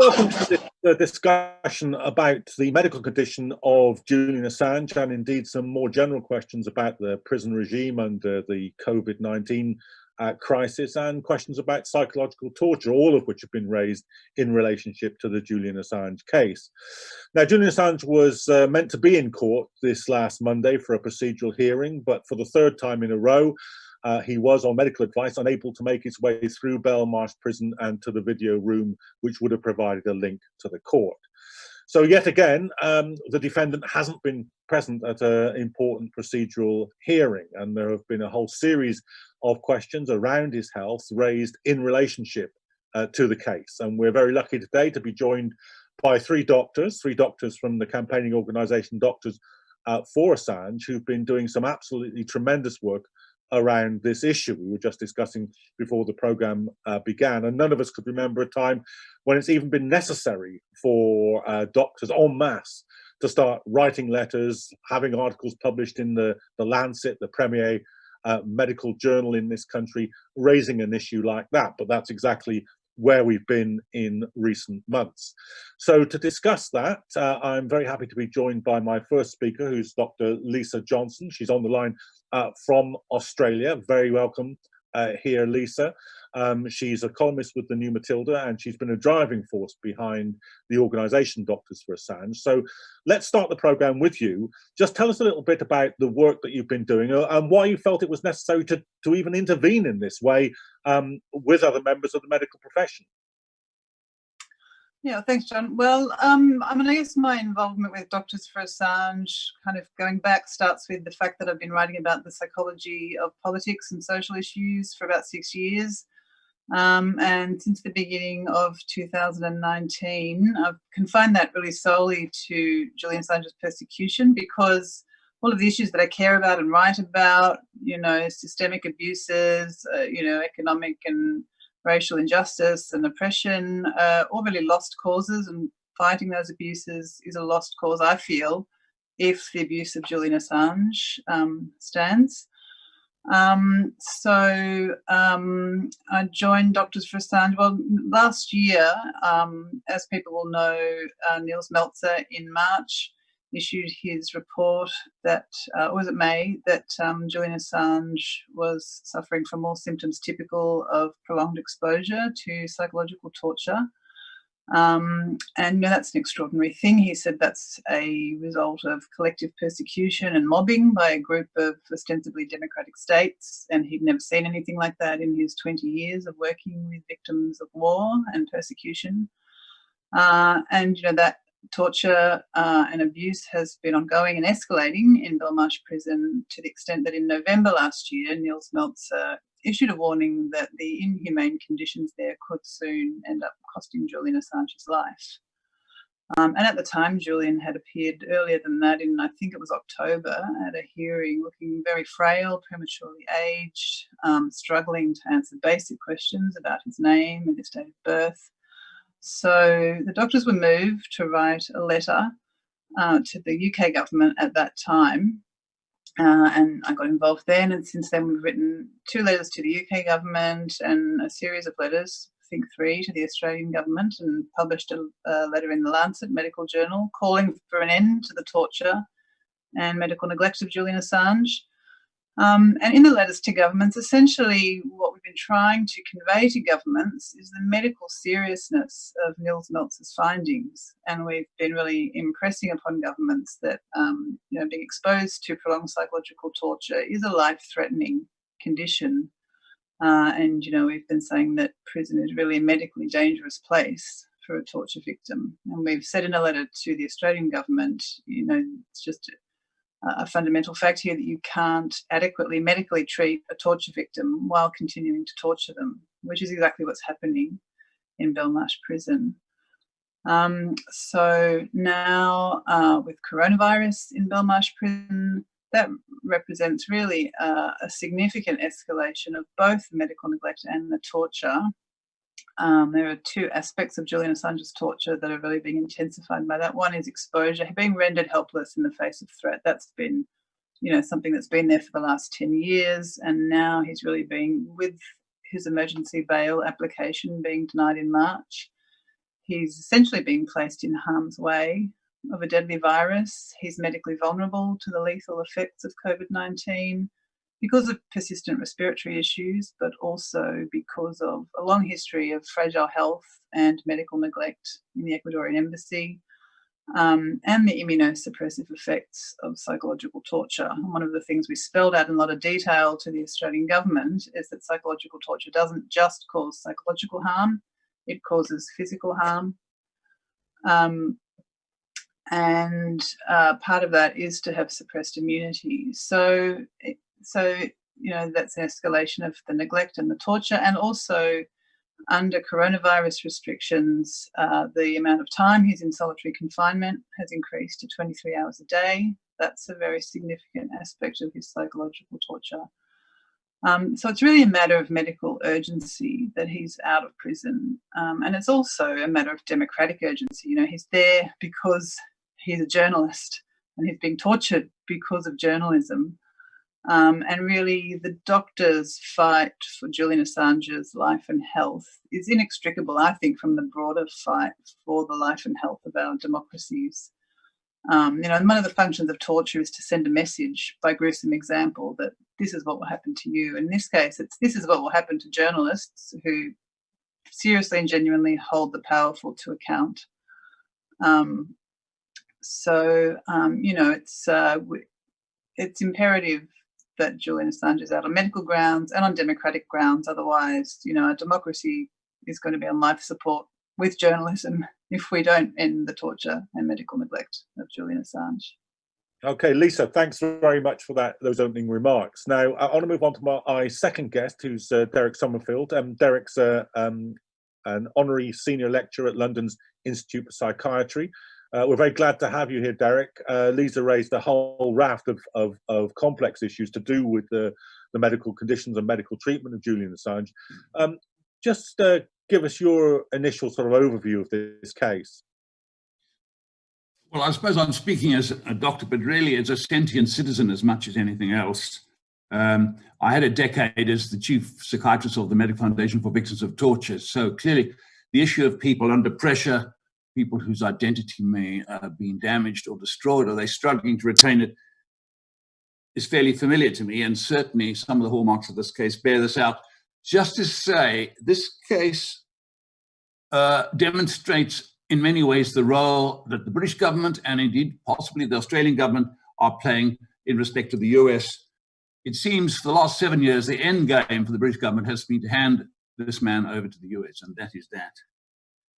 Welcome to this discussion about the medical condition of Julian Assange, and indeed some more general questions about the prison regime under the COVID-19 crisis, and questions about psychological torture, all of which have been raised in relationship to the Julian Assange case. Now, Julian Assange was meant to be in court this last Monday for a procedural hearing, but for the third time in a row, he was, on medical advice, unable to make his way through Belmarsh prison and to the video room, which would have provided a link to the court. So yet again, the defendant hasn't been present at an important procedural hearing, and there have been a whole series of questions around his health raised in relationship to the case. And we're very lucky today to be joined by three doctors from the campaigning organisation Doctors for Assange, who've been doing some absolutely tremendous work around this issue. We were just discussing before the programme began, and none of us could remember a time when it's even been necessary for doctors en masse to start writing letters, having articles published in the Lancet, the premier medical journal in this country, raising an issue like that. But that's exactly where we've been in recent months. So to discuss that, I'm very happy to be joined by my first speaker, who's Dr. Lissa Johnson. She's on the line from Australia. Very welcome here, Lissa. She's a columnist with the New Matilda, and she's been a driving force behind the organisation Doctors for Assange. So let's start the programme with you. Just tell us a little bit about the work that you've been doing and why you felt it was necessary to even intervene in this way with other members of the medical profession. Yeah, thanks, John. Well, I guess my involvement with Doctors for Assange, kind of going back, starts with the fact that I've been writing about the psychology of politics and social issues for about 6 years. And since the beginning of 2019, I've confined that really solely to Julian Assange's persecution, because all of the issues that I care about and write about, systemic abuses, economic and racial injustice and oppression, all really lost causes, and fighting those abuses is a lost cause, I feel, if the abuse of Julian Assange stands. So I joined Doctors for Assange, well, last year, as people will know, Nils Meltzer in March issued his report that, or was it May, that Julian Assange was suffering from all symptoms typical of prolonged exposure to psychological torture. And that's an extraordinary thing. He said that's a result of collective persecution and mobbing by a group of ostensibly democratic states, and he'd never seen anything like that in his 20 years of working with victims of war and persecution. That torture and abuse has been ongoing and escalating in Belmarsh prison, to the extent that in November last year, Nils Meltzer issued a warning that the inhumane conditions there could soon end up costing Julian Assange his life. And at the time, Julian had appeared earlier than that, in I think it was October, at a hearing looking very frail, prematurely aged, struggling to answer basic questions about his name and his date of birth. So the doctors were moved to write a letter to the UK government at that time, and I got involved then, and since then we've written 2 letters to the UK government and a series of letters, I think 3, to the Australian government, and published a letter in the Lancet medical journal calling for an end to the torture and medical neglect of Julian Assange. And in the letters to governments, essentially what we've been trying to convey to governments is the medical seriousness of Nils Meltzer's findings. And we've been really impressing upon governments that being exposed to prolonged psychological torture is a life-threatening condition. And we've been saying that prison is really a medically dangerous place for a torture victim. And we've said in a letter to the Australian government, it's just a fundamental fact here that you can't adequately medically treat a torture victim while continuing to torture them, which is exactly what's happening in Belmarsh prison. So now with coronavirus in Belmarsh prison, that represents really a significant escalation of both the medical neglect and the torture. There are 2 aspects of Julian Assange's torture that are really being intensified by that. One is exposure, being rendered helpless in the face of threat. That's been, something that's been there for the last 10 years. And now he's really being, with his emergency bail application being denied in March, He's essentially being placed in harm's way of a deadly virus. He's medically vulnerable to the lethal effects of COVID-19 because of persistent respiratory issues, but also because of a long history of fragile health and medical neglect in the Ecuadorian embassy, and the immunosuppressive effects of psychological torture. And one of the things we spelled out in a lot of detail to the Australian government is that psychological torture doesn't just cause psychological harm, it causes physical harm. And part of that is to have suppressed immunity. So that's an escalation of the neglect and the torture, and also under coronavirus restrictions, the amount of time he's in solitary confinement has increased to 23 hours a day. That's a very significant aspect of his psychological torture. So it's really a matter of medical urgency that he's out of prison. And it's also a matter of democratic urgency. He's there because he's a journalist and he's being tortured because of journalism. And really, the doctors' fight for Julian Assange's life and health is inextricable, I think, from the broader fight for the life and health of our democracies. And one of the functions of torture is to send a message by gruesome example that this is what will happen to you. In this case, this is what will happen to journalists who seriously and genuinely hold the powerful to account. It's imperative that Julian Assange is out on medical grounds and on democratic grounds. Otherwise, our democracy is going to be on life support with journalism if we don't end the torture and medical neglect of Julian Assange. Okay, Lissa, thanks very much for those opening remarks. Now, I want to move on to my second guest, who's Derek Summerfield. Derek's an honorary senior lecturer at London's Institute for Psychiatry. We're very glad to have you here, Derek. Lisa raised a whole raft of complex issues to do with the medical conditions and medical treatment of Julian Assange. Just give us your initial sort of overview of this case. Well, I suppose I'm speaking as a doctor, but really as a sentient citizen as much as anything else. I had a decade as the chief psychiatrist of the Medical Foundation for Victims of Torture. So clearly the issue of people under pressure, people whose identity may have been damaged or destroyed, or they're struggling to retain it, is fairly familiar to me. And certainly some of the hallmarks of this case bear this out. Just to say, this case demonstrates in many ways the role that the British government and indeed possibly the Australian government are playing in respect to the US. It seems for the last 7 years, the end game for the British government has been to hand this man over to the US, and that is that.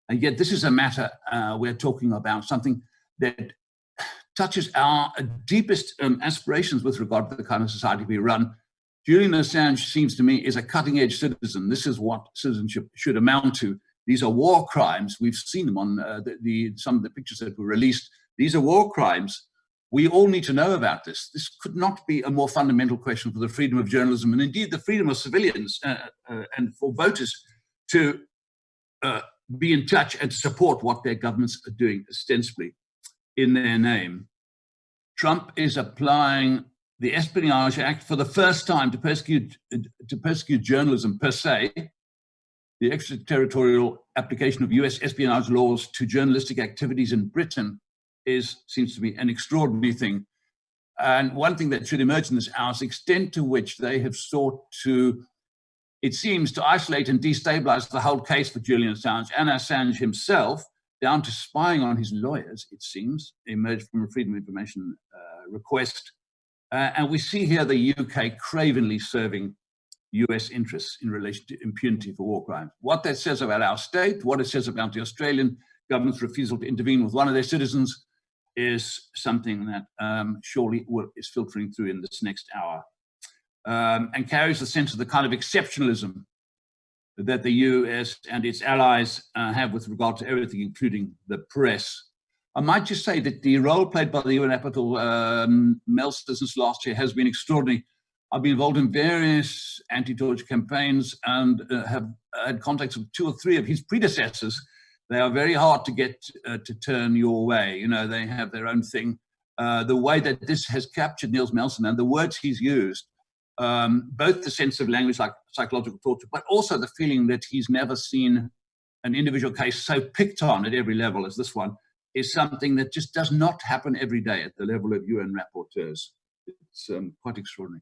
And yet this is a matter we're talking about, something that touches our deepest aspirations with regard to the kind of society we run. Julian Assange seems to me is a cutting-edge citizen. This is what citizenship should amount to. These are war crimes. We've seen them on some of the pictures that were released. These are war crimes. We all need to know about this. This could not be a more fundamental question for the freedom of journalism and indeed the freedom of civilians and for voters to be in touch and to support what their governments are doing ostensibly in their name. Trump is applying the Espionage Act for the first time to persecute journalism per se. The extraterritorial application of US espionage laws to journalistic activities in Britain seems to be an extraordinary thing. And one thing that should emerge in this hour is the extent to which they have sought to, it seems, to isolate and destabilize the whole case for Julian Assange and Assange himself, down to spying on his lawyers, it seems, emerged from a Freedom of Information request. And we see here the UK cravenly serving US interests in relation to impunity for war crimes. What that says about our state, what it says about the Australian government's refusal to intervene with one of their citizens is something that surely is filtering through in this next hour and carries a sense of the kind of exceptionalism that the US and its allies have with regard to everything, including the press. I might just say that the role played by the UN Admiral Meltzer since last year has been extraordinary. I've been involved in various anti-torture campaigns and have had contacts with 2 or 3 of his predecessors. They are very hard to get to turn your way. You know, they have their own thing. The way that this has captured Niels Melson and the words he's used, both the sense of language like psychological torture, but also the feeling that he's never seen an individual case so picked on at every level as this one is something that just does not happen every day at the level of UN rapporteurs. It's quite extraordinary.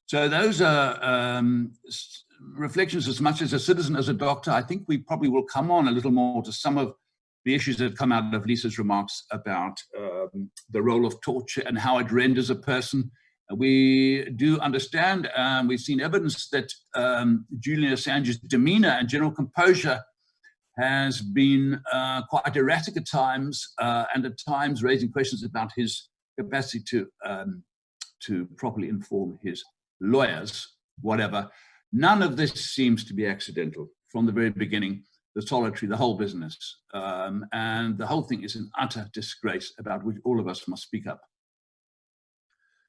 So those are reflections as much as a citizen, as a doctor. I think we probably will come on a little more to some of the issues that come out of Lissa's remarks about the role of torture and how it renders a person. We do understand, we've seen evidence that Julian Assange's demeanor and general composure has been quite erratic at times, and at times raising questions about his capacity to properly inform his lawyers, whatever. None of this seems to be accidental from the very beginning. The solitary, the whole business, and the whole thing is an utter disgrace about which all of us must speak up.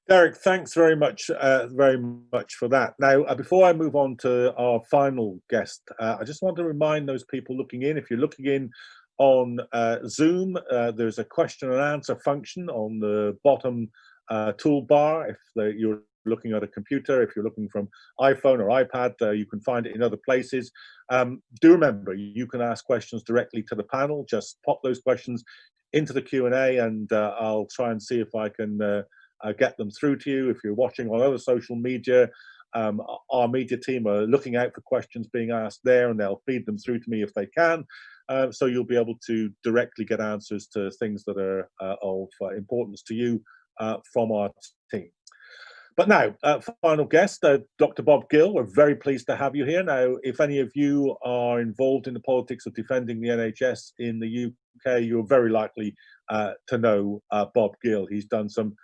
Derek, thanks very much for that. Now, before I move on to our final guest, I just want to remind those people looking in, if you're looking in on Zoom, there's a question and answer function on the bottom toolbar. If you're looking at a computer, if you're looking from iPhone or iPad, you can find it in other places. Do remember, you can ask questions directly to the panel. Just pop those questions into the Q&A, and I'll try and see if I can get them through to you. If you're watching on other social media, our media team are looking out for questions being asked there, and they'll feed them through to me if they can. So you'll be able to directly get answers to things that are of importance to you from our team. But now, final guest, Dr. Bob Gill. We're very pleased to have you here. Now, if any of you are involved in the politics of defending the NHS in the UK, you're very likely to know Bob Gill. He's done some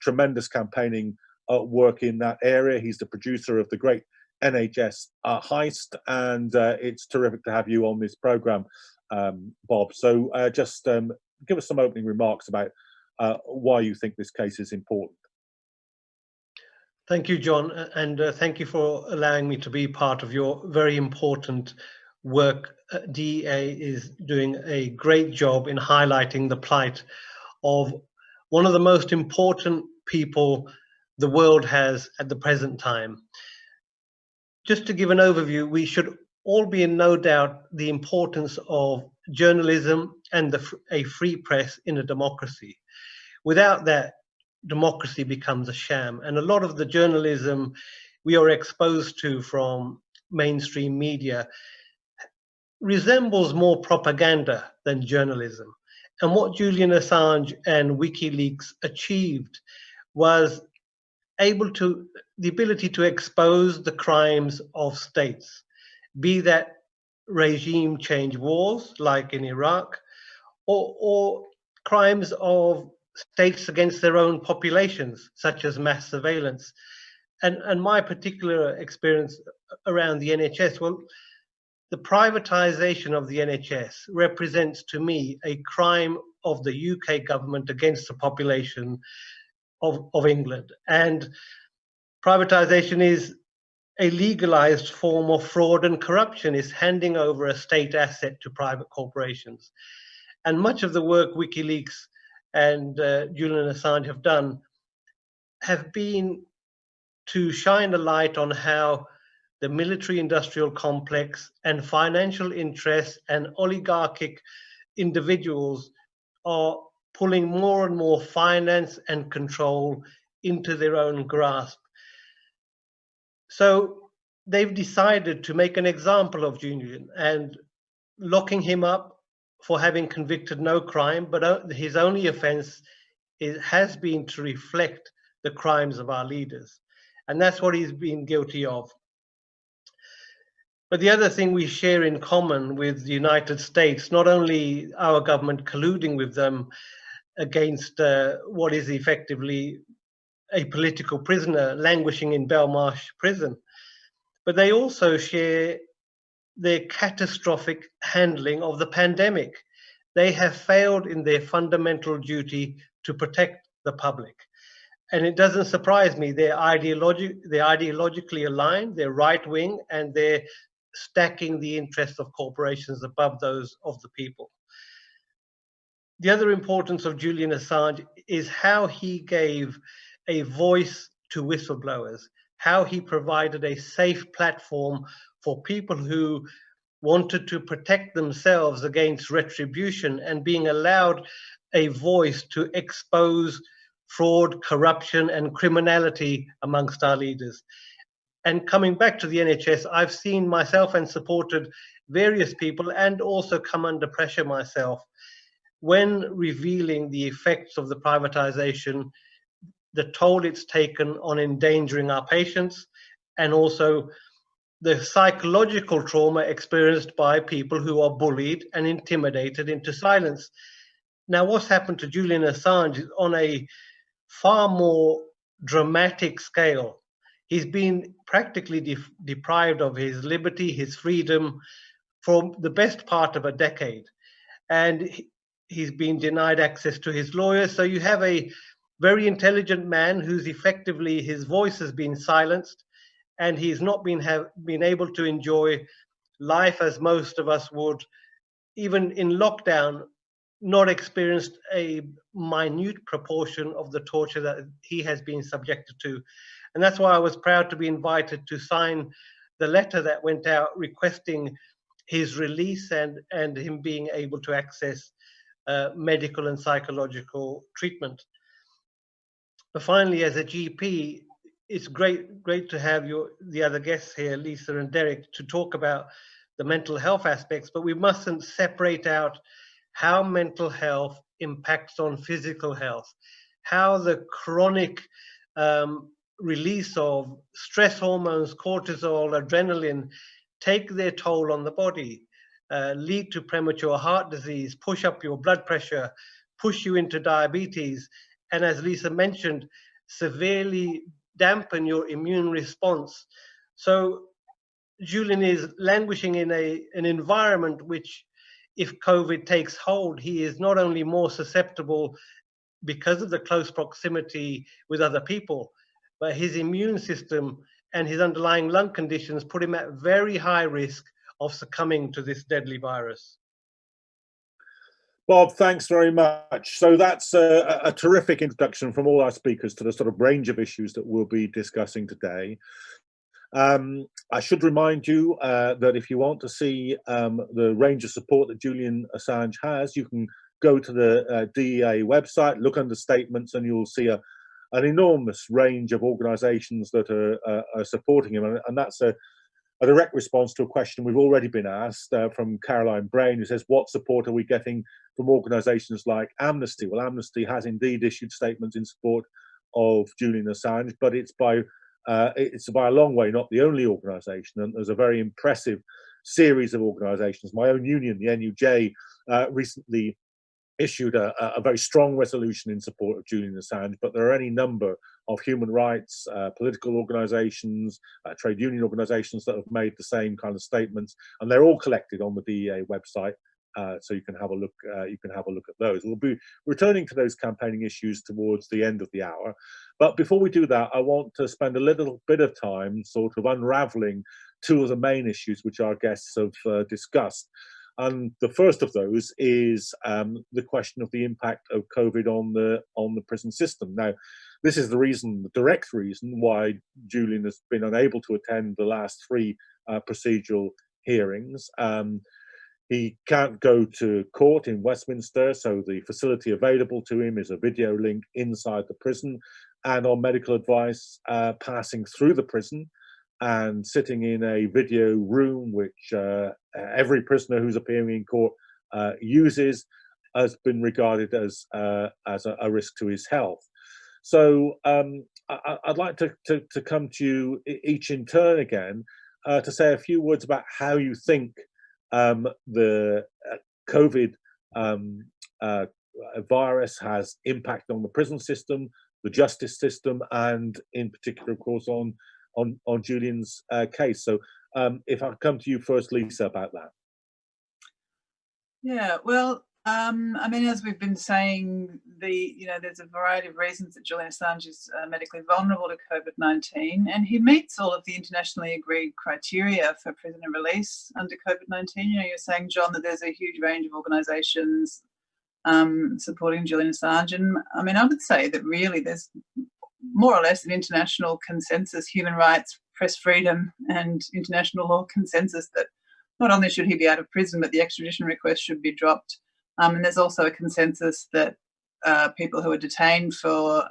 tremendous campaigning work in that area. He's the producer of the great NHS Heist, and it's terrific to have you on this programme, Bob. So just give us some opening remarks about why you think this case is important. Thank you, John, and thank you for allowing me to be part of your very important work. DEA is doing a great job in highlighting the plight of one of the most important people the world has at the present time. Just to give an overview, we should all be in no doubt the importance of journalism and a free press in a democracy. Without that, democracy becomes a sham. And a lot of the journalism we are exposed to from mainstream media resembles more propaganda than journalism. And what Julian Assange and WikiLeaks achieved was the ability to expose the crimes of states, be that regime change wars like in Iraq, or crimes of states against their own populations, such as mass surveillance. And my particular experience around the NHS, well, the privatization of the NHS represents to me a crime of the UK government against the population of England. And privatization is a legalized form of fraud and corruption. It's handing over a state asset to private corporations. And much of the work WikiLeaks and Julian Assange have done have been to shine a light on how the military-industrial complex and financial interests and oligarchic individuals are pulling more and more finance and control into their own grasp. So they've decided to make an example of Julian and locking him up for having convicted no crime, but his only offense has been to reflect the crimes of our leaders. And that's what he's been guilty of. But the other thing we share in common with the United States, not only our government colluding with them against what is effectively a political prisoner languishing in Belmarsh prison, but they also share their catastrophic handling of the pandemic. They have failed in their fundamental duty to protect the public. And it doesn't surprise me, they're ideologically aligned, they're right-wing, and they're stacking the interests of corporations above those of the people. The other importance of Julian Assange is how he gave a voice to whistleblowers, how he provided a safe platform for people who wanted to protect themselves against retribution and being allowed a voice to expose fraud, corruption, and criminality amongst our leaders. And coming back to the NHS, I've seen myself and supported various people and also come under pressure myself when revealing the effects of the privatization, the toll it's taken on endangering our patients, and also the psychological trauma experienced by people who are bullied and intimidated into silence. Now, what's happened to Julian Assange is on a far more dramatic scale. He's been practically deprived of his liberty, his freedom, for the best part of a decade. And he's been denied access to his lawyers. So you have a very intelligent man who's effectively, his voice has been silenced, and he's not been able to enjoy life as most of us would, even in lockdown, not experienced a minute proportion of the torture that he has been subjected to. And that's why I was proud to be invited to sign the letter that went out requesting his release and him being able to access medical and psychological treatment. But finally, as a GP, it's great to have the other guests here, Lissa and Derek, to talk about the mental health aspects, but we mustn't separate out how mental health impacts on physical health, how the chronic release of stress hormones, cortisol, adrenaline, take their toll on the body, lead to premature heart disease, push up your blood pressure, push you into diabetes, and as Lissa mentioned, severely dampen your immune response. So Julian is languishing in an environment which, if COVID takes hold, he is not only more susceptible because of the close proximity with other people, but his immune system and his underlying lung conditions put him at very high risk of succumbing to this deadly virus. Bob, thanks very much. So that's a terrific introduction from all our speakers to the sort of range of issues that we'll be discussing today. I should remind you that if you want to see the range of support that Julian Assange has, you can go to the DEA website, look under statements, and you'll see an enormous range of organisations that are supporting him. And that's a direct response to a question we've already been asked from Caroline Brain, who says, what support are we getting from organisations like Amnesty? Well, Amnesty has indeed issued statements in support of Julian Assange, but it's by a long way not the only organisation, and there's a very impressive series of organisations. My own union, the NUJ, recently issued a very strong resolution in support of Julian Assange, but there are any number of human rights, political organisations, trade union organisations that have made the same kind of statements, and they're all collected on the DEA website. So you can have a look. You can have a look at those. We'll be returning to those campaigning issues towards the end of the hour, but before we do that, I want to spend a little bit of time sort of unravelling two of the main issues which our guests have discussed. And the first of those is the question of the impact of COVID on the prison system. Now, this is the direct reason why Julian has been unable to attend the last three procedural hearings. He can't go to court in Westminster, so the facility available to him is a video link inside the prison, and on medical advice, passing through the prison and sitting in a video room, which every prisoner who's appearing in court uses, has been regarded as a risk to his health. So I'd like to come to you each in turn again to say a few words about how you think the COVID virus has impacted on the prison system, the justice system, and in particular, of course, on Julian's case. So if I come to you first, Lissa, about that. Yeah, well, I mean, as we've been saying, there's a variety of reasons that Julian Assange is medically vulnerable to COVID-19, and he meets all of the internationally agreed criteria for prisoner release under COVID-19. You know, you're saying, John, that there's a huge range of organisations supporting Julian Assange, and I mean, I would say that really there's more or less an international consensus, human rights, press freedom, and international law consensus that not only should he be out of prison, but the extradition request should be dropped. And there's also a consensus that people who are detained for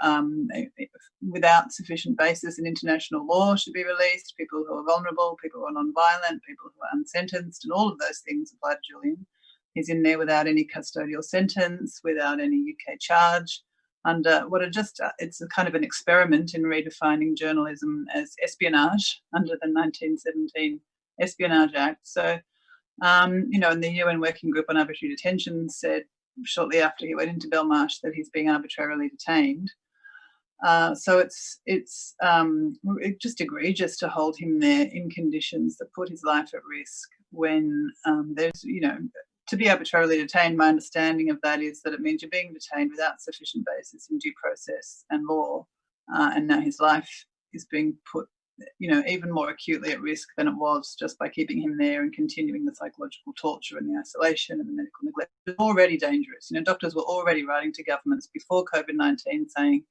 without sufficient basis in international law should be released, people who are vulnerable, people who are non-violent, people who are unsentenced, and all of those things apply to Julian. He's in there without any custodial sentence, without any UK charge, under what are just, it's a kind of an experiment in redefining journalism as espionage under the 1917 Espionage Act. So, you know, and the UN Working Group on Arbitrary Detention said shortly after he went into Belmarsh that he's being arbitrarily detained. So it's just egregious to hold him there in conditions that put his life at risk when there's, you know, to be arbitrarily detained, my understanding of that is that it means you're being detained without sufficient basis in due process and law, and now his life is being put, you know, even more acutely at risk than it was just by keeping him there and continuing the psychological torture and the isolation and the medical neglect. It was already dangerous. You know, doctors were already writing to governments before COVID-19 saying,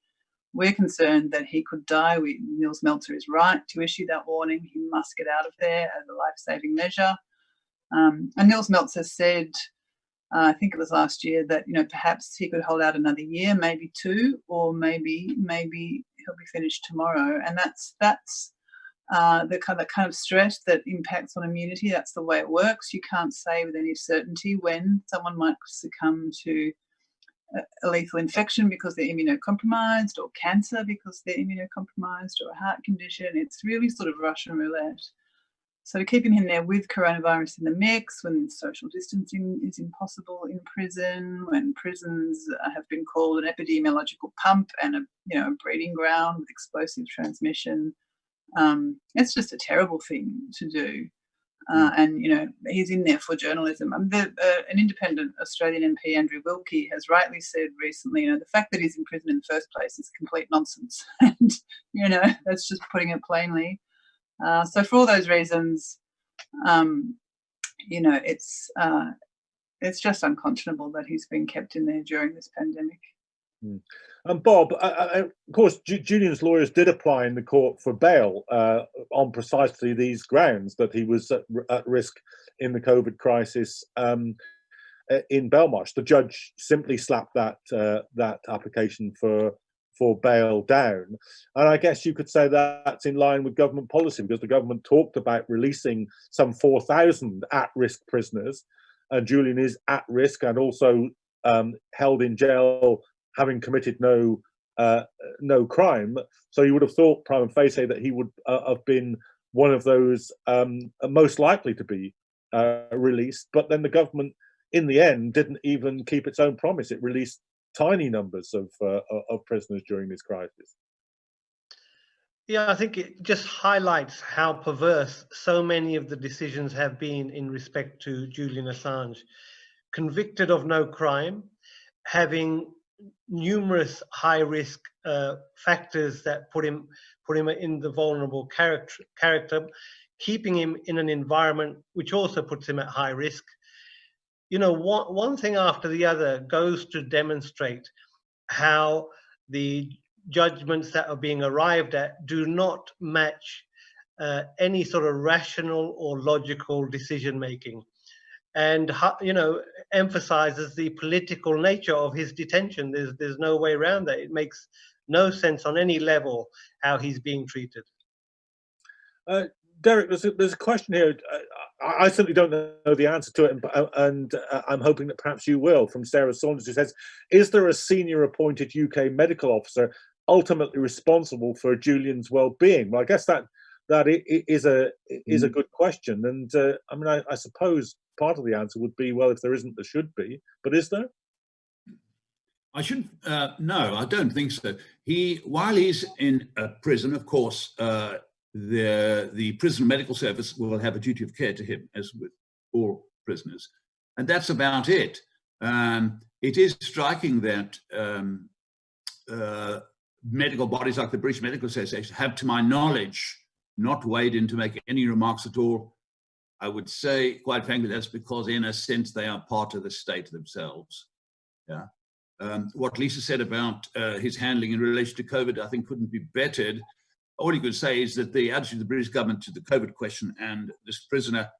we're concerned that he could die. Nils Melzer is right to issue that warning. He must get out of there as a life-saving measure. And Nils Melzer said, I think it was last year, that, you know, perhaps he could hold out another year, maybe two, or maybe he'll be finished tomorrow. And that's the kind of stress that impacts on immunity. That's the way it works. You can't say with any certainty when someone might succumb to a lethal infection because they're immunocompromised, or cancer because they're immunocompromised, or a heart condition. It's really sort of Russian roulette. So to keeping him there with coronavirus in the mix, when social distancing is impossible in prison, when prisons have been called an epidemiological pump and a breeding ground with explosive transmission, it's just a terrible thing to do. And, you know, he's in there for journalism. An independent Australian MP, Andrew Wilkie, has rightly said recently, you know, the fact that he's in prison in the first place is complete nonsense. And, you know, that's just putting it plainly. So for all those reasons, you know, it's just unconscionable that he's been kept in there during this pandemic. And Bob, of course, Julian's lawyers did apply in the court for bail on precisely these grounds, that he was at risk in the COVID crisis in Belmarsh. The judge simply slapped that application for bail down. And I guess you could say that that's in line with government policy, because the government talked about releasing some 4,000 at-risk prisoners, and Julian is at risk and also held in jail having committed no crime. So you would have thought prima facie that he would have been one of those most likely to be released. But then the government, in the end, didn't even keep its own promise. It released tiny numbers of prisoners during this crisis. Yeah, I think it just highlights how perverse so many of the decisions have been in respect to Julian Assange. Convicted of no crime, having numerous high-risk factors that put him in the vulnerable character, keeping him in an environment which also puts him at high risk. You know, one thing after the other goes to demonstrate how the judgments that are being arrived at do not match any sort of rational or logical decision making, and, you know, emphasizes the political nature of his detention. There's no way around that. It makes no sense on any level how he's being treated. Derek, there's a question here. I certainly don't know the answer to it, and I'm hoping that perhaps you will, from Sarah Saunders, who says, is there a senior appointed UK medical officer ultimately responsible for Julian's well-being? Well, I guess that is a good question. And I mean, I suppose part of the answer would be, well, if there isn't, there should be. But is there? No, I don't think so. While he's in prison, of course, the prison medical service will have a duty of care to him, as with all prisoners, and that's about it. It is striking that medical bodies like the British Medical Association have, to my knowledge, not weighed in to make any remarks at all. I would say, quite frankly, that's because, in a sense, they are part of the state themselves. Yeah. What Lissa said about his handling in relation to COVID, I think, couldn't be bettered. All you could say is that the attitude of the British government to the COVID question and this prisoner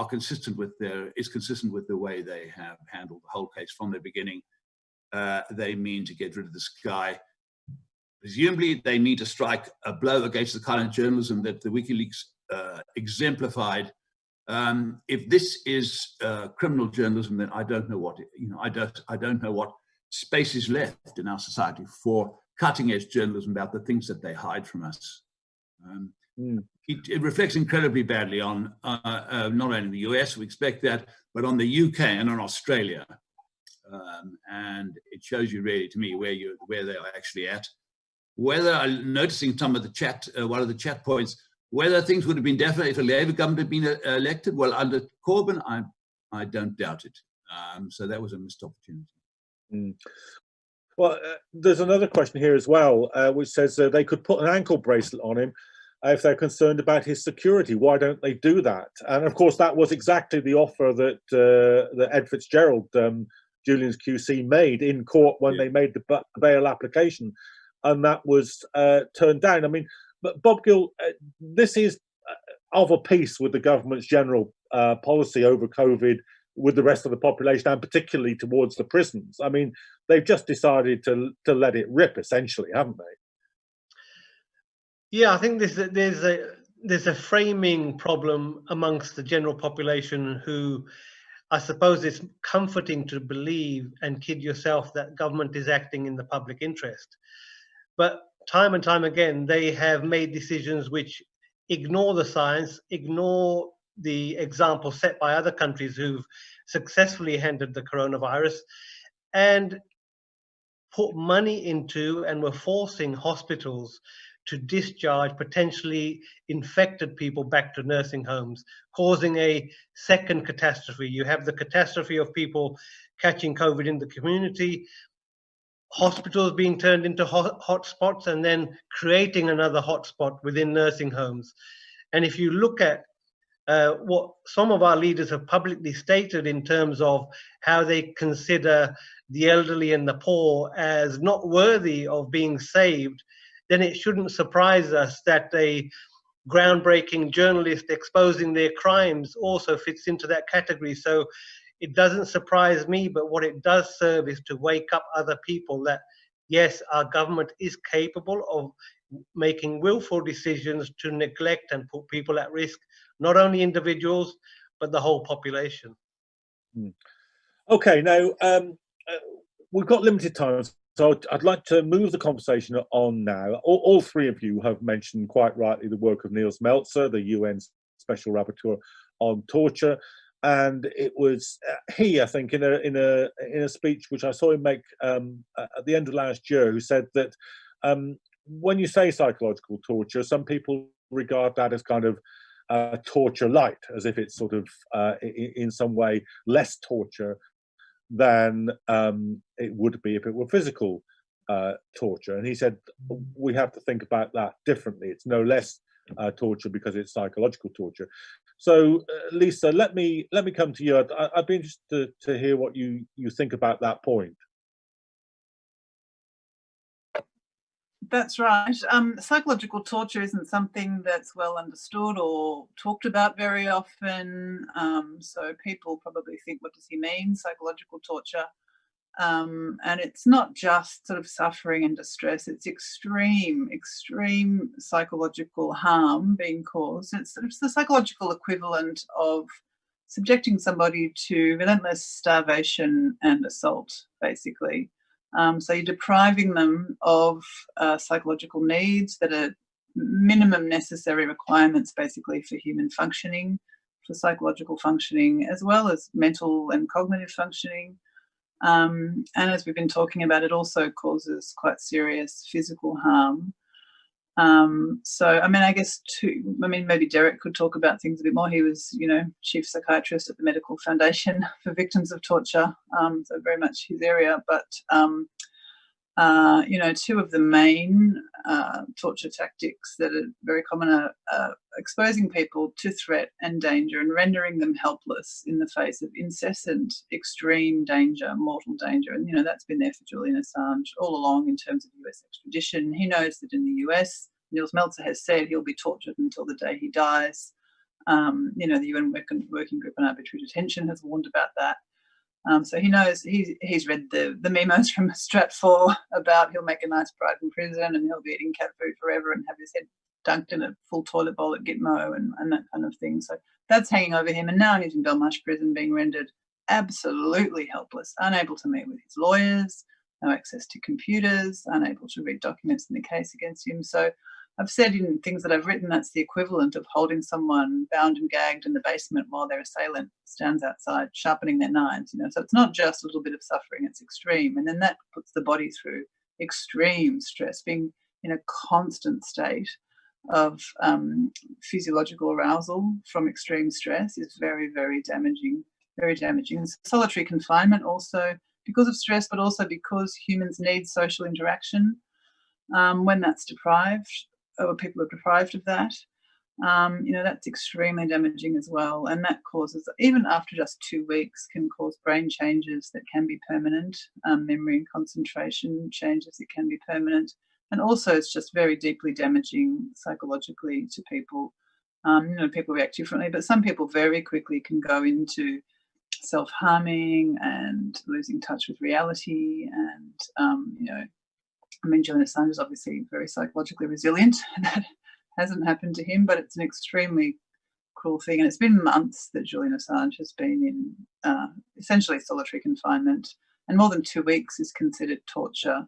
are consistent with the way they have handled the whole case from the beginning. They mean to get rid of this guy. Presumably, they mean to strike a blow against the kind of journalism that the WikiLeaks exemplified. If this is criminal journalism, then I don't know what I don't know what space is left in our society for cutting-edge journalism about the things that they hide from us. It reflects incredibly badly on not only the US, we expect that, but on the UK and on Australia. And it shows you really, to me, where they are actually at. Whether I'm noticing some of the chat, one of the chat points, whether things would have been different if a Labour government had been elected. Well, under Corbyn, I don't doubt it. So that was a missed opportunity. Well, there's another question here as well, which says they could put an ankle bracelet on him if they're concerned about his security. Why don't they do that? And of course, that was exactly the offer that Ed Fitzgerald, Julian's QC, made in court when they made the bail application, and that was turned down. I mean, but Bob Gill, this is of a piece with the government's general policy over COVID with the rest of the population, and particularly towards the prisons. I mean, they've just decided to let it rip, essentially, haven't they? Yeah, I think there's a framing problem amongst the general population who, I suppose, it's comforting to believe and kid yourself that government is acting in the public interest. But time and time again, they have made decisions which ignore the science, ignore the example set by other countries who've successfully handled the coronavirus, and put money into and were forcing hospitals to discharge potentially infected people back to nursing homes, causing a second catastrophe. You have the catastrophe of people catching COVID in the community, hospitals being turned into hotspots, and then creating another hotspot within nursing homes. And if you look at what some of our leaders have publicly stated in terms of how they consider the elderly and the poor as not worthy of being saved, then it shouldn't surprise us that a groundbreaking journalist exposing their crimes also fits into that category. So it doesn't surprise me, but what it does serve is to wake up other people that, yes, our government is capable of making willful decisions to neglect and put people at risk, not only individuals, but the whole population. Okay, now we've got limited time, so I'd like to move the conversation on now. All three of you have mentioned quite rightly the work of Niels Meltzer, the UN Special Rapporteur on Torture, and it was he, I think, in a speech which I saw him make at the end of last year, who said that when you say psychological torture, some people regard that as kind of torture light, as if it's sort of in some way less torture than it would be if it were physical torture. And he said we have to think about that differently. It's no less torture because it's psychological torture. So Lissa, let me come to you. I'd be interested to hear what you think about that point. That's right. Psychological torture isn't something that's well understood or talked about very often. So people probably think, what does he mean, psychological torture? And it's not just sort of suffering and distress, it's extreme psychological harm being caused. It's the psychological equivalent of subjecting somebody to relentless starvation and assault, basically. So you're depriving them of psychological needs that are minimum necessary requirements, basically, for human functioning, for psychological functioning, as well as mental and cognitive functioning. And as we've been talking about, it also causes quite serious physical harm. So, I mean, I guess maybe Derek could talk about things a bit more. He was, chief psychiatrist at the Medical Foundation for Victims of Torture, so very much his area. But, two of the main torture tactics that are very common are exposing people to threat and danger and rendering them helpless in the face of incessant, extreme danger, mortal danger. And, that's been there for Julian Assange all along in terms of US extradition. He knows that in the US, Niels Meltzer has said he'll be tortured until the day he dies. You know, the UN Working Group on Arbitrary Detention has warned about that. So he knows, he's read the memos from Stratfor about he'll make a nice bride in prison and he'll be eating cat food forever and have his head dunked in a full toilet bowl at Gitmo and that kind of thing. So that's hanging over him. And now he's in Belmarsh prison being rendered absolutely helpless, unable to meet with his lawyers, no access to computers, unable to read documents in the case against him. So I've said in things that I've written, that's the equivalent of holding someone bound and gagged in the basement while their assailant stands outside sharpening their knives, you know. So it's not just a little bit of suffering, it's extreme. And then that puts the body through extreme stress, being in a constant state of physiological arousal from extreme stress is very, very damaging, very damaging. And solitary confinement also because of stress, but also because humans need social interaction. When that's deprived, or people are deprived of that, you know, that's extremely damaging as well. And that causes, even after just 2 weeks, can cause brain changes that can be permanent, memory and concentration changes that can be permanent. And also it's just very deeply damaging psychologically to people. You know, people react differently, but some people very quickly can go into self-harming and losing touch with reality. And, you know, I mean, Julian Assange is obviously very psychologically resilient. That hasn't happened to him, but it's an extremely cruel thing. And it's been months that Julian Assange has been in essentially solitary confinement, and more than 2 weeks is considered torture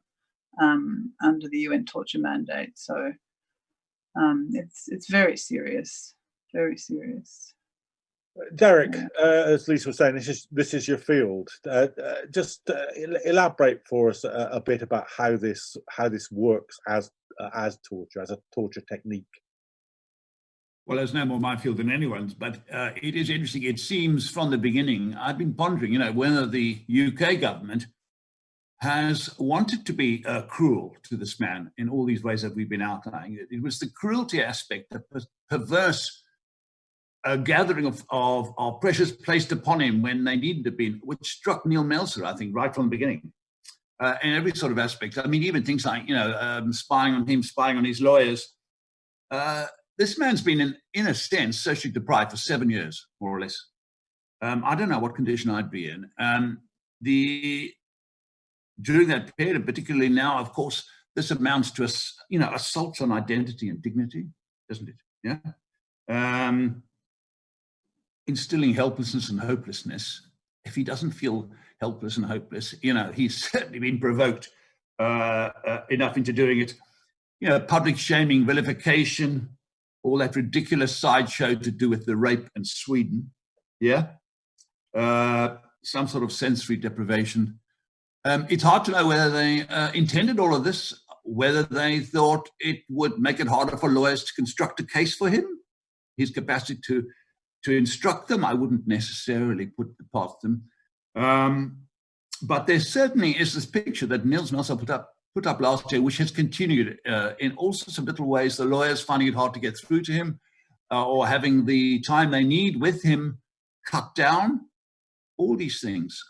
under the UN torture mandate. So it's very serious, very serious. Derek, as Lissa was saying, this is your field. Just elaborate for us a bit about how this works as torture, as a torture technique. Well, it's no more my field than anyone's, but it is interesting. It seems from the beginning, I've been pondering, you know, whether the UK government has wanted to be cruel to this man in all these ways that we've been outlining. It was the cruelty aspect, the perverse gathering of pressures placed upon him when they needed to be, which struck Neil Meltzer, I think, right from the beginning, in every sort of aspect. I mean, even things like, you know, spying on him, spying on his lawyers. This man's been, in a sense, socially deprived for 7 years, more or less. I don't know what condition I'd be in. During that period, and particularly now, of course, this amounts to, you know, assaults on identity and dignity, doesn't it? Yeah. Instilling helplessness and hopelessness. If he doesn't feel helpless and hopeless, you know, he's certainly been provoked enough into doing it. You know, public shaming, vilification, all that ridiculous sideshow to do with the rape in Sweden. Yeah. Some sort of sensory deprivation. It's hard to know whether they intended all of this, whether they thought it would make it harder for lawyers to construct a case for him, his capacity to instruct them. I wouldn't necessarily put it past them. But there certainly is this picture that Niels Meltzer put up last year, which has continued in all sorts of little ways. The lawyers finding it hard to get through to him, or having the time they need with him cut down. All these things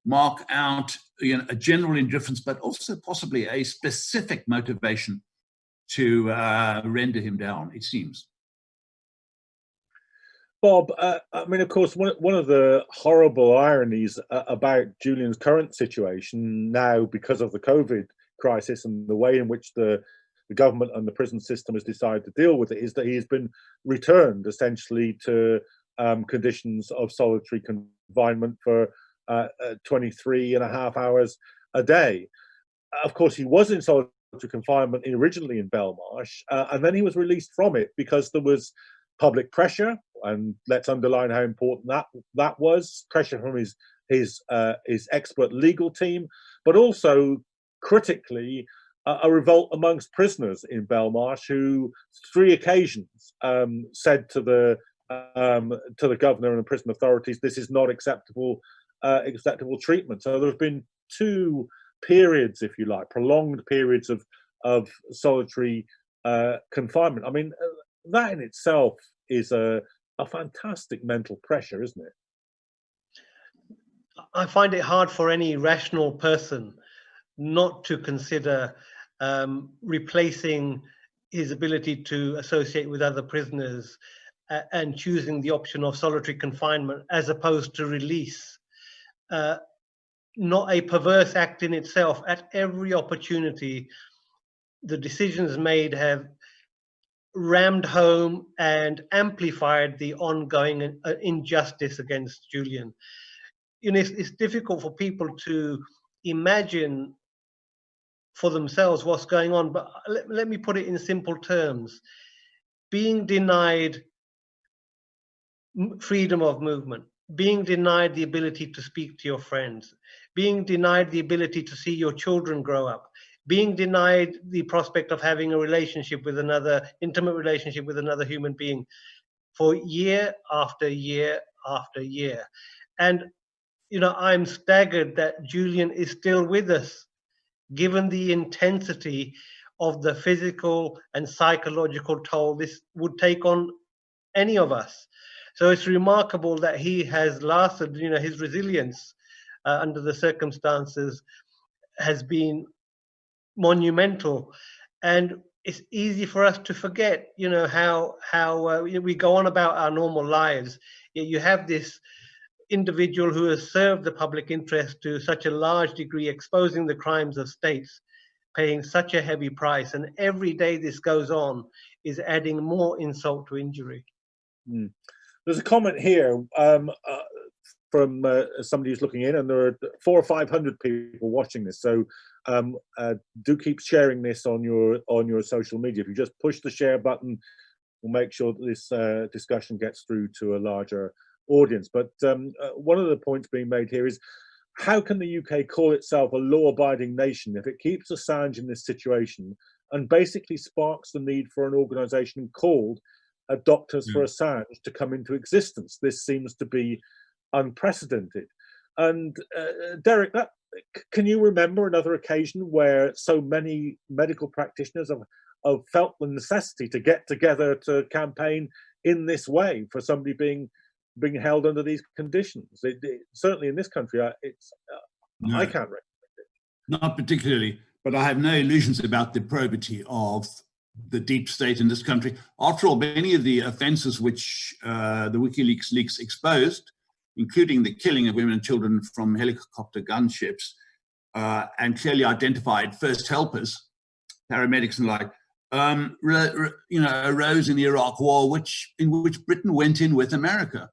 mark out, you know, a general indifference, but also possibly a specific motivation to render him down, it seems. Bob, I mean, of course, one of the horrible ironies about Julian's current situation now, because of the COVID crisis and the way in which the government and the prison system has decided to deal with it, is that he's been returned essentially to conditions of solitary confinement for 23.5 hours a day. Of course, he was in solitary confinement originally in Belmarsh, and then he was released from it because there was public pressure, and let's underline how important that was, pressure from his expert legal team, but also critically a revolt amongst prisoners in Belmarsh, who 3 occasions said to the governor and the prison authorities, this is not acceptable treatment. So there have been 2 periods, if you like, prolonged periods of solitary confinement. I mean, that in itself is a fantastic mental pressure, isn't it? I find it hard for any rational person not to consider replacing his ability to associate with other prisoners and choosing the option of solitary confinement as opposed to release. Not a perverse act in itself. At every opportunity, the decisions made have rammed home and amplified the ongoing injustice against Julian. You know, it's difficult for people to imagine for themselves what's going on, but let me put it in simple terms. Being denied freedom of movement, being denied the ability to speak to your friends, being denied the ability to see your children grow up, being denied the prospect of having a relationship with another, intimate relationship with another human being for year after year after year. And, you know, I'm staggered that Julian is still with us, given the intensity of the physical and psychological toll this would take on any of us. So it's remarkable that he has lasted. You know, his resilience under the circumstances has been monumental, and it's easy for us to forget, you know, how we go on about our normal lives. You have this individual who has served the public interest to such a large degree, exposing the crimes of states, paying such a heavy price, and every day this goes on is adding more insult to injury. There's a comment here from somebody who's looking in, and there are 400 or 500 people watching this. So do keep sharing this on your social media. If you just push the share button, we'll make sure that this discussion gets through to a larger audience. But one of the points being made here is, how can the UK call itself a law-abiding nation if it keeps Assange in this situation and basically sparks the need for an organisation called Doctors for Assange to come into existence? This seems to be unprecedented. And Derek, can you remember another occasion where so many medical practitioners have felt the necessity to get together to campaign in this way for somebody being held under these conditions? Certainly in this country, I can't recommend it. Not particularly, but I have no illusions about the probity of the deep state in this country. After all, many of the offences which the WikiLeaks leaks exposed, including the killing of women and children from helicopter gunships, and clearly identified first helpers, paramedics and like, arose in the Iraq War, in which Britain went in with America.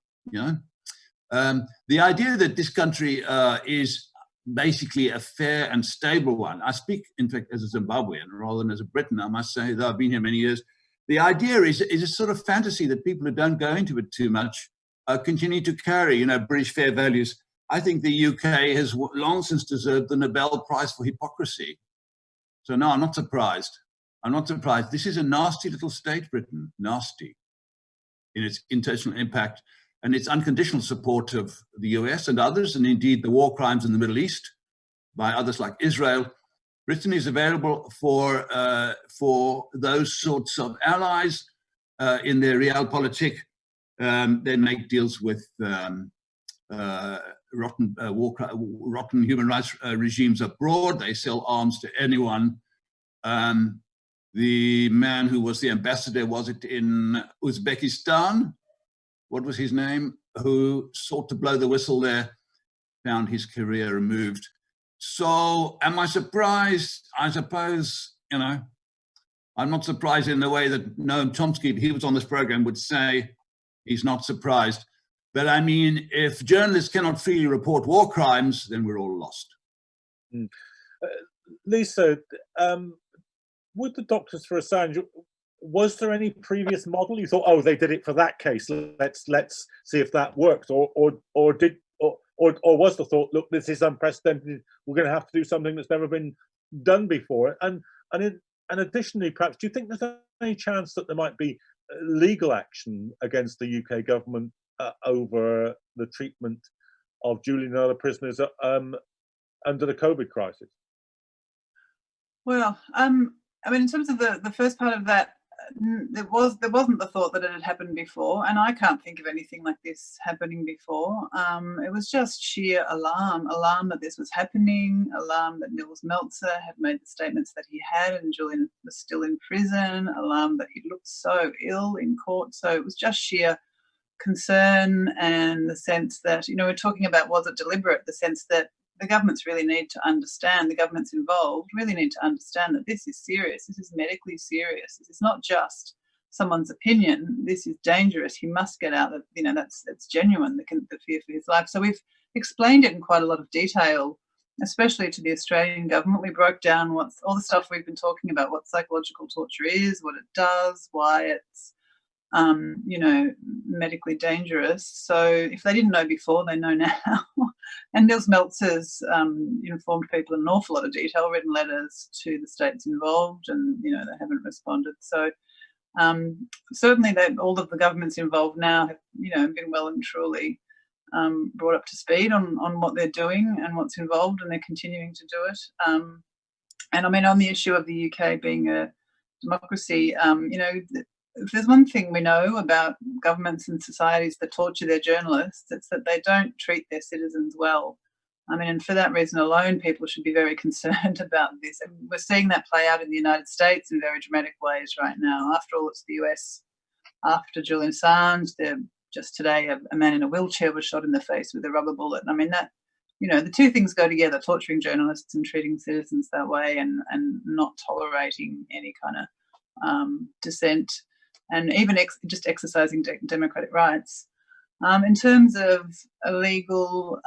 The idea that this country is basically a fair and stable one. I speak, in fact, as a Zimbabwean rather than as a Briton. I must say that I've been here many years. The idea is a sort of fantasy that people who don't go into it too much continue to carry, British fair values. I think the UK has long since deserved the Nobel Prize for hypocrisy. So no, I'm not surprised. I'm not surprised. This is a nasty little state, Britain, nasty in its international impact and its unconditional support of the US and others, and indeed the war crimes in the Middle East by others like Israel. Britain is available for those sorts of allies in their realpolitik. They make deals with rotten human rights regimes abroad. They sell arms to anyone. The man who was the ambassador, was it in Uzbekistan? What was his name? Who sought to blow the whistle there, found his career removed. So am I surprised? I suppose, I'm not surprised in the way that Noam Chomsky, he was on this program, would say he's not surprised. But I mean, if journalists cannot freely report war crimes, then we're all lost. Lissa, with the Doctors for Assange, was there any previous model you thought, oh, they did it for that case, let's see if that works, or was the thought, look, this is unprecedented, we're going to have to do something that's never been done before? And additionally, perhaps, do you think there's any chance that there might be legal action against the UK government over the treatment of Julian and other prisoners under the COVID crisis? Well, I mean, in terms of the first part of that, there wasn't the thought that it had happened before, and I can't think of anything like this happening before. It was just sheer alarm that this was happening, alarm that Nils Meltzer had made the statements that he had, and Julian was still in prison, alarm that he looked so ill in court. So it was just sheer concern, and the sense that, you know, we're talking about, was it deliberate? The sense that the governments really need to understand, the governments involved really need to understand that this is serious. This is medically serious. This is not just someone's opinion. This is dangerous. He must get out. That, you know, that's genuine, the fear for his life. So we've explained it in quite a lot of detail, especially to the Australian government. We broke down what's all the stuff we've been talking about, what psychological torture is, what it does, why it's you know, medically dangerous. So if they didn't know before, they know now. And Nils Meltzer's informed people in an awful lot of detail, written letters to the states involved, and, you know, they haven't responded. So certainly all of the governments involved now have, you know, been well and truly brought up to speed on what they're doing and what's involved, and they're continuing to do it. And I mean, on the issue of the UK being a democracy, you know, if there's one thing we know about governments and societies that torture their journalists, it's that they don't treat their citizens well. I mean, and for that reason alone, people should be very concerned about this. And we're seeing that play out in the United States in very dramatic ways right now. After all, it's the US. After Julian Assange, just today, a man in a wheelchair was shot in the face with a rubber bullet. I mean, that, you know, the two things go together, torturing journalists and treating citizens that way, and not tolerating any kind of dissent, and even just exercising democratic rights. In terms of a legal,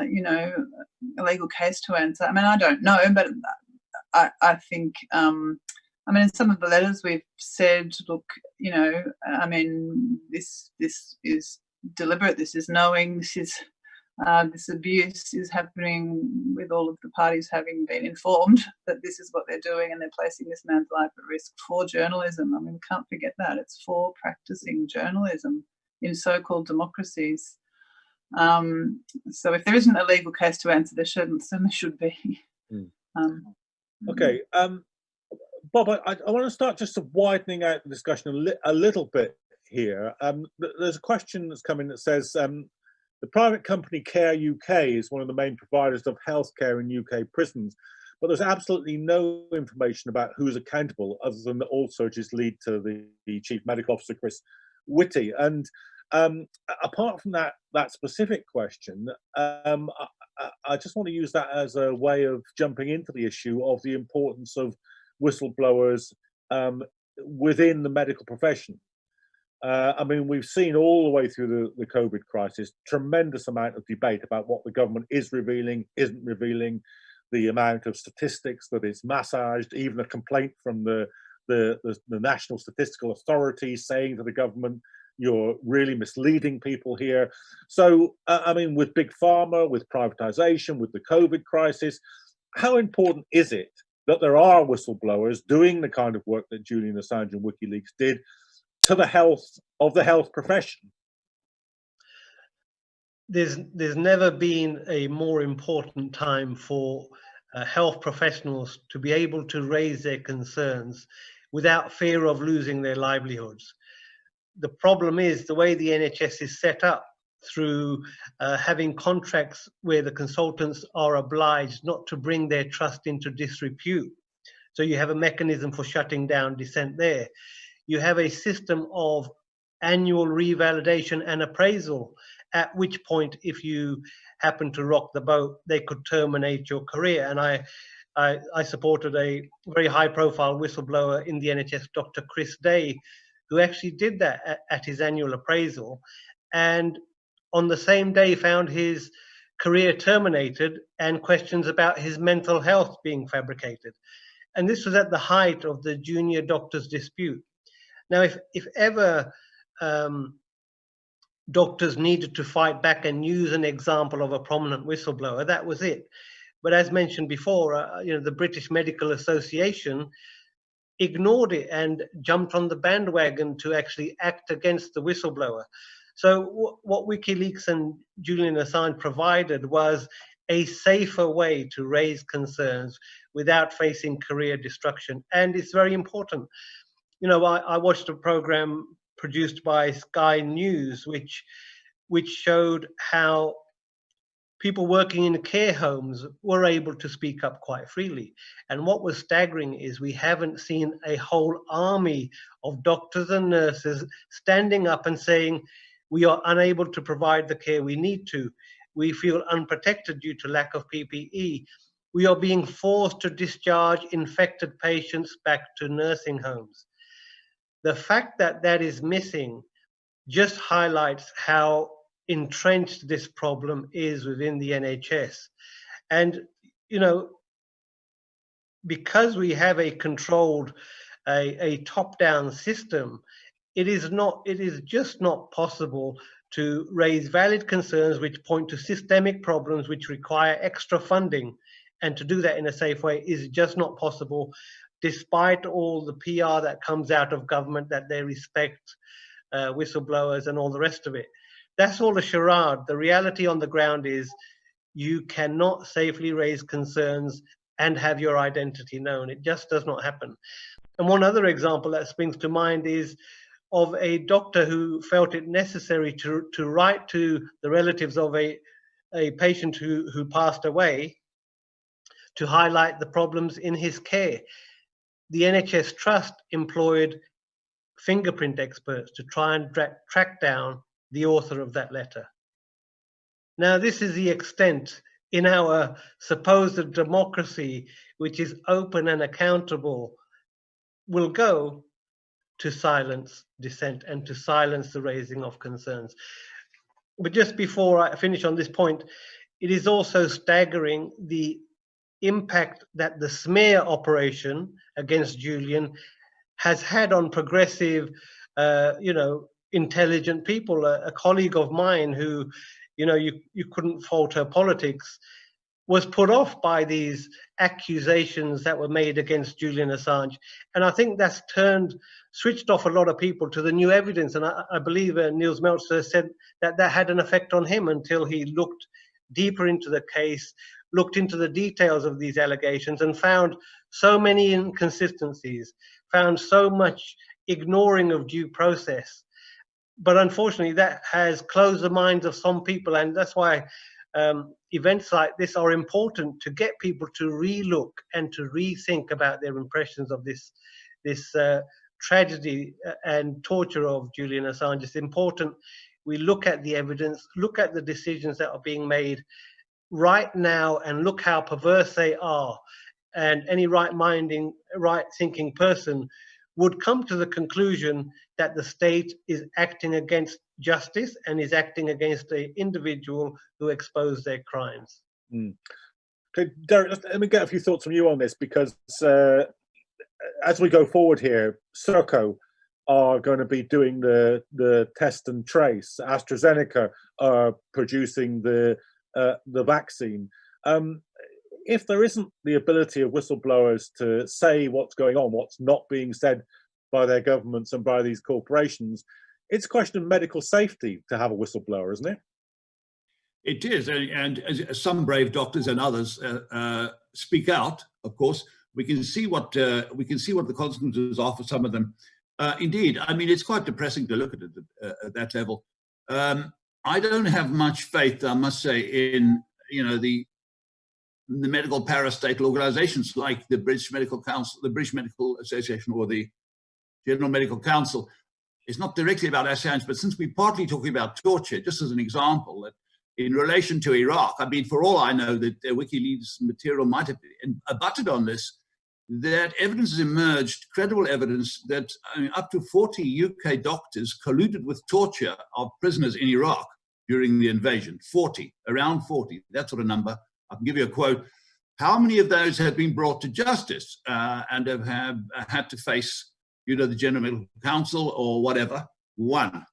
you know, a legal case to answer, I mean, I don't know, but I think, I mean, in some of the letters we've said, look, you know, I mean, this is deliberate, this is knowing, this abuse is happening with all of the parties having been informed that this is what they're doing, and they're placing this man's life at risk for journalism. I mean, we can't forget that. It's for practicing journalism in so-called democracies. So if there isn't a legal case to answer, there certainly should be. Okay. Bob, I want to start just widening out the discussion a little bit here. There's a question that's come in that says, the private company Care UK is one of the main providers of healthcare in UK prisons, but there's absolutely no information about who's accountable, other than that all searches lead to the Chief Medical Officer, Chris Whitty. And apart from that specific question, I just want to use that as a way of jumping into the issue of the importance of whistleblowers within the medical profession. I mean, we've seen all the way through the COVID crisis, tremendous amount of debate about what the government is revealing, isn't revealing, the amount of statistics that is massaged, even a complaint from the National Statistical Authority saying to the government, you're really misleading people here. So, I mean, with Big Pharma, with privatization, with the COVID crisis, how important is it that there are whistleblowers doing the kind of work that Julian Assange and WikiLeaks did to the health of the health profession? There's never been a more important time for health professionals to be able to raise their concerns without fear of losing their livelihoods. The problem is the way the NHS is set up, through having contracts where the consultants are obliged not to bring their trust into disrepute. So you have a mechanism for shutting down dissent there. You have a system of annual revalidation and appraisal, at which point, if you happen to rock the boat, they could terminate your career. And I supported a very high-profile whistleblower in the NHS, Dr. Chris Day, who actually did that at his annual appraisal, and on the same day found his career terminated and questions about his mental health being fabricated. And this was at the height of the junior doctors' dispute. Now, if ever doctors needed to fight back and use an example of a prominent whistleblower, that was it. But as mentioned before, you know, the British Medical Association ignored it and jumped on the bandwagon to actually act against the whistleblower. So what WikiLeaks and Julian Assange provided was a safer way to raise concerns without facing career destruction. And it's very important. you know, I watched a program produced by Sky News, which showed how people working in care homes were able to speak up quite freely. And what was staggering is we haven't seen a whole army of doctors and nurses standing up and saying, we are unable to provide the care we need to. We feel unprotected due to lack of PPE. We are being forced to discharge infected patients back to nursing homes. The fact that that is missing just highlights how entrenched this problem is within the NHS. And, you know, because we have a controlled, a top-down system, it is just not possible to raise valid concerns which point to systemic problems which require extra funding, and to do that in a safe way is just not possible, despite all the PR that comes out of government that they respect whistleblowers and all the rest of it. That's all a charade. The reality on the ground is you cannot safely raise concerns and have your identity known. It just does not happen. And one other example that springs to mind is of a doctor who felt it necessary to write to the relatives of a patient who passed away to highlight the problems in his care. The NHS Trust employed fingerprint experts to try and track down the author of that letter. Now, this is the extent in our supposed democracy, which is open and accountable, will go to silence dissent and to silence the raising of concerns. But just before I finish on this point, it is also staggering the impact that the smear operation against Julian has had on progressive, you know, intelligent people. A colleague of mine who, you know, you couldn't fault her politics, was put off by these accusations that were made against Julian Assange. And I think that's switched off a lot of people to the new evidence. And I believe Niels Meltzer said that that had an effect on him until he looked deeper into the case, looked into the details of these allegations, and found so many inconsistencies, found so much ignoring of due process. But unfortunately, that has closed the minds of some people, and that's why events like this are important, to get people to relook and to rethink about their impressions of this tragedy and torture of Julian Assange. It's important we look at the evidence, look at the decisions that are being made right now, and look how perverse they are. And any right-thinking person would come to the conclusion that the state is acting against justice and is acting against an individual who exposed their crimes. Okay, Derek, let me get a few thoughts from you on this, because as we go forward here, Serco are going to be doing the test and trace. AstraZeneca are producing the vaccine. If there isn't the ability of whistleblowers to say what's going on, what's not being said by their governments and by these corporations, it's a question of medical safety to have a whistleblower, isn't it? It is, and as some brave doctors and others speak out, of course, we can see what the consequences are for some of them. Indeed, I mean, it's quite depressing to look at it at that level. I don't have much faith, I must say, in the medical parastatal organisations like the British Medical Council, the British Medical Association, or the General Medical Council. It's not directly about Assange, but since we're partly talking about torture, just as an example, that in relation to Iraq, I mean, for all I know, that WikiLeaks material might have abutted on this, that evidence has emerged, credible evidence, that up to 40 UK doctors colluded with torture of prisoners in Iraq during the invasion. 40, around 40, that sort of number. I can give you a quote. How many of those have been brought to justice and have had to face, the General Medical Council or whatever? One.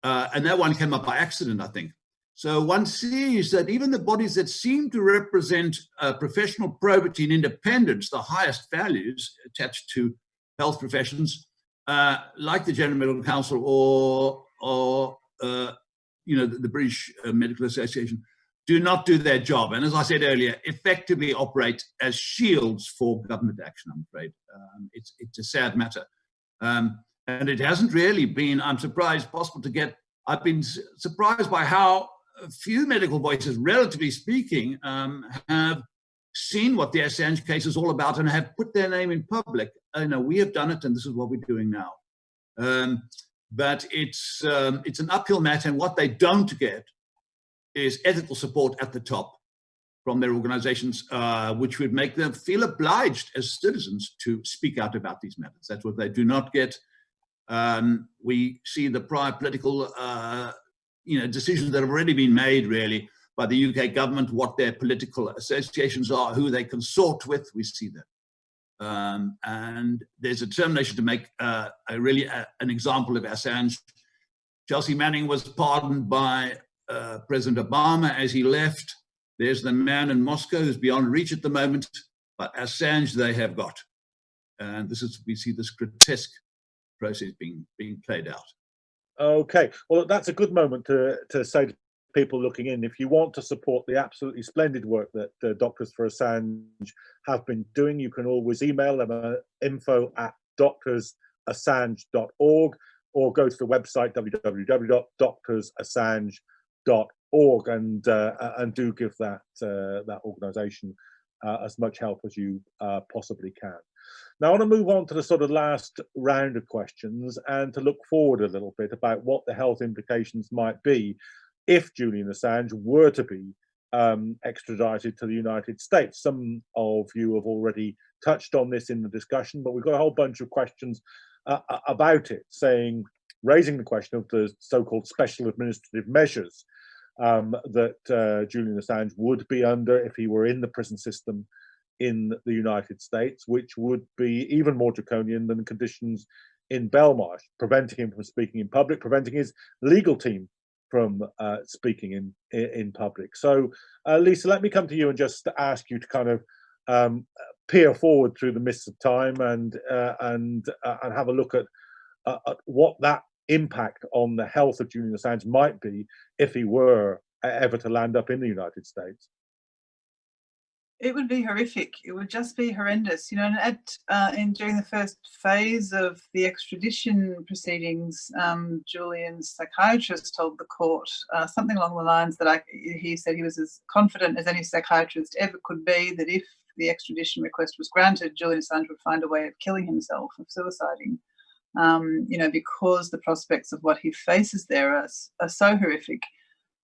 And that one came up by accident, I think. So one sees that even the bodies that seem to represent professional probity and independence, the highest values attached to health professions, like the General Medical Council or the British Medical Association, do not do their job. And as I said earlier, effectively operate as shields for government action, I'm afraid. It's a sad matter. And it hasn't really been, I'm surprised, possible to get. I've been surprised by how few medical voices, relatively speaking, have seen what the Assange case is all about and have put their name in public. We have done it, and this is what we're doing now. But it's an uphill matter, and what they don't get is ethical support at the top from their organizations, which would make them feel obliged as citizens to speak out about these matters. That's what they do not get. We see the prior political decisions that have already been made, really, by the UK government, what their political associations are, who they consort with. We see that. And there's a determination to make an example of Assange. Chelsea Manning was pardoned by President Obama as he left. There's the man in Moscow who's beyond reach at the moment, but Assange they have got. And we see this grotesque process being played out. Okay, well, that's a good moment to say to people looking in, if you want to support the absolutely splendid work that Doctors for Assange have been doing, you can always email them at info@doctorsassange.org or go to the website www.doctorsassange.org and do give that organisation as much help as you possibly can. Now, I want to move on to the sort of last round of questions and to look forward a little bit about what the health implications might be if Julian Assange were to be extradited to the United States. Some of you have already touched on this in the discussion, but we've got a whole bunch of questions about it, raising the question of the so-called special administrative measures that Julian Assange would be under if he were in the prison system in the United States, which would be even more draconian than conditions in Belmarsh, preventing him from speaking in public, preventing his legal team from speaking in public. So, Lissa, let me come to you and just ask you to kind of peer forward through the mists of time and have a look at what that impact on the health of Julian Assange might be if he were ever to land up in the United States. It would be horrific. It would just be horrendous. And during the first phase of the extradition proceedings, Julian's psychiatrist told the court something along the lines that he said he was as confident as any psychiatrist ever could be that if the extradition request was granted, Julian Assange would find a way of killing himself, of suiciding. Because the prospects of what he faces there are so horrific.